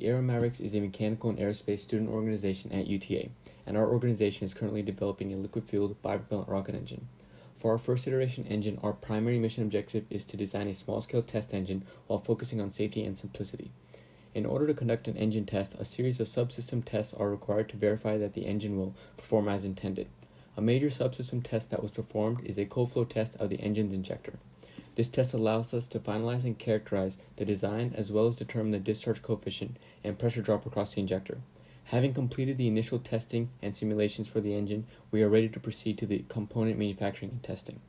Aeromatics is a mechanical and aerospace student organization at UTA, and our organization is currently developing a liquid-fueled bipropellant rocket engine. For our first iteration engine, our primary mission objective is to design a small-scale test engine while focusing on safety and simplicity. In order to conduct an engine test, a series of subsystem tests are required to verify that the engine will perform as intended. A major subsystem test that was performed is a cold flow test of the engine's injector. This test allows us to finalize and characterize the design as well as determine the discharge coefficient and pressure drop across the injector. Having completed the initial testing and simulations for the engine, we are ready to proceed to the component manufacturing and testing.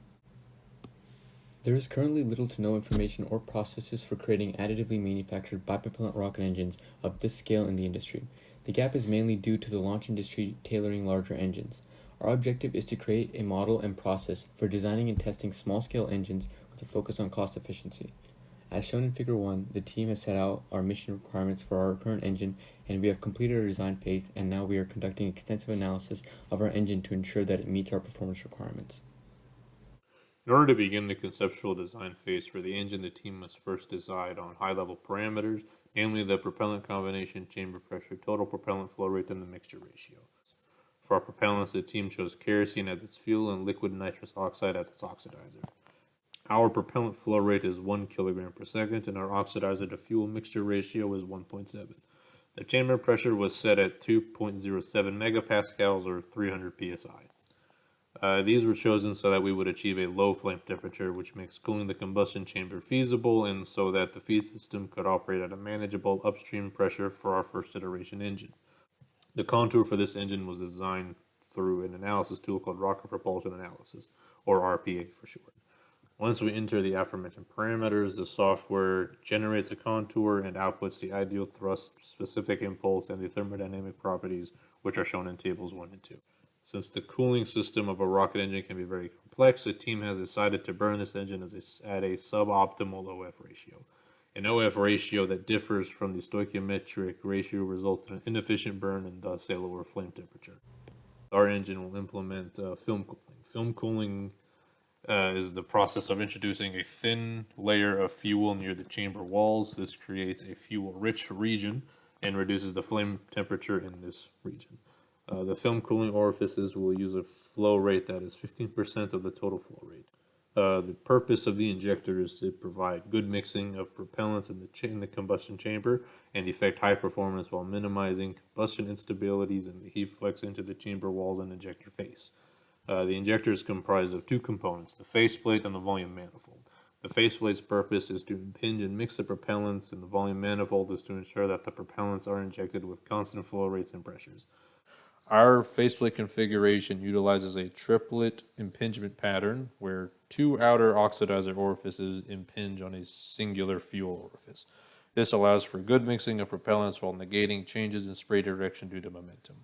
There is currently little to no information or processes for creating additively manufactured bipropellant rocket engines of this scale in the industry. The gap is mainly due to the launch industry tailoring larger engines. Our objective is to create a model and process for designing and testing small-scale engines with a focus on cost efficiency. As shown in Figure 1, the team has set out our mission requirements for our current engine, and we have completed our design phase, and now we are conducting extensive analysis of our engine to ensure that it meets our performance requirements. In order to begin the conceptual design phase for the engine, the team must first decide on high-level parameters, namely the propellant combination, chamber pressure, total propellant flow rate, and the mixture ratio. For our propellants, the team chose kerosene as its fuel and liquid nitrous oxide as its oxidizer. Our propellant flow rate is 1 kilogram per second, and our oxidizer to fuel mixture ratio is 1.7. The chamber pressure was set at 2.07 megapascals or 300 psi. These were chosen so that we would achieve a low flame temperature, which makes cooling the combustion chamber feasible, and so that the feed system could operate at a manageable upstream pressure for our first iteration engine. The contour for this engine was designed through an analysis tool called Rocket Propulsion Analysis, or RPA for short. Once we enter the aforementioned parameters, the software generates a contour and outputs the ideal thrust, specific impulse, and the thermodynamic properties, which are shown in tables 1 and 2. Since the cooling system of a rocket engine can be very complex, the team has decided to burn this engine at a suboptimal OF ratio. An OF ratio that differs from the stoichiometric ratio results in an inefficient burn and thus a lower flame temperature. Our engine will implement film cooling. Film cooling is the process of introducing a thin layer of fuel near the chamber walls. This creates a fuel-rich region and reduces the flame temperature in this region. The film cooling orifices will use a flow rate that is 15% of the total flow rate. The purpose of the injector is to provide good mixing of propellants in the combustion chamber and effect high performance while minimizing combustion instabilities and the heat flux into the chamber wall and injector face. The injector is comprised of two components, the faceplate and the volume manifold. The faceplate's purpose is to impinge and mix the propellants, and the volume manifold is to ensure that the propellants are injected with constant flow rates and pressures. Our faceplate configuration utilizes a triplet impingement pattern where two outer oxidizer orifices impinge on a singular fuel orifice. This allows for good mixing of propellants while negating changes in spray direction due to momentum.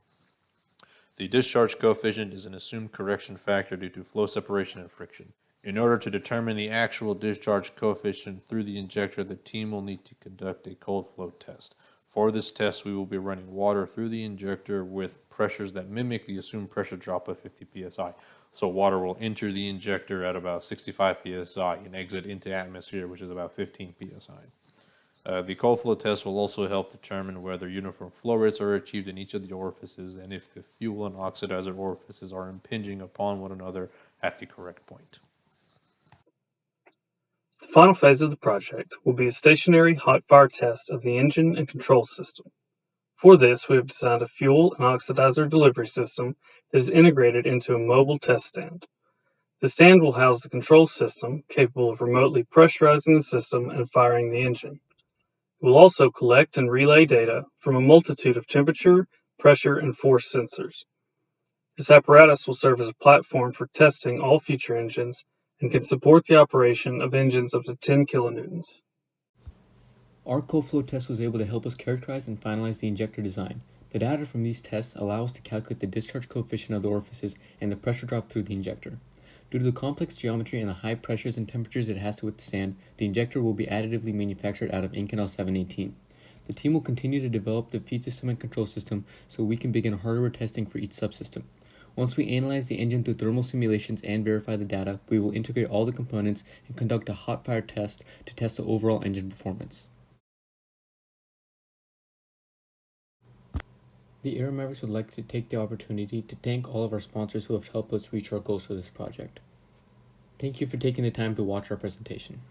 The discharge coefficient is an assumed correction factor due to flow separation and friction. In order to determine the actual discharge coefficient through the injector, the team will need to conduct a cold flow test. For this test, we will be running water through the injector with pressures that mimic the assumed pressure drop of 50 psi. So water will enter the injector at about 65 psi and exit into atmosphere, which is about 15 psi. The cold flow test will also help determine whether uniform flow rates are achieved in each of the orifices and if the fuel and oxidizer orifices are impinging upon one another at the correct point. The final phase of the project will be a stationary hot fire test of the engine and control system. For this, we have designed a fuel and oxidizer delivery system that is integrated into a mobile test stand. The stand will house the control system, capable of remotely pressurizing the system and firing the engine. It will also collect and relay data from a multitude of temperature, pressure, and force sensors. This apparatus will serve as a platform for testing all future engines and can support the operation of engines up to 10 kilonewtons. Our cold flow test was able to help us characterize and finalize the injector design. The data from these tests allow us to calculate the discharge coefficient of the orifices and the pressure drop through the injector. Due to the complex geometry and the high pressures and temperatures it has to withstand, the injector will be additively manufactured out of Inconel 718. The team will continue to develop the feed system and control system so we can begin hardware testing for each subsystem. Once we analyze the engine through thermal simulations and verify the data, we will integrate all the components and conduct a hot fire test to test the overall engine performance. The Aero Mavericks would like to take the opportunity to thank all of our sponsors who have helped us reach our goals for this project. Thank you for taking the time to watch our presentation.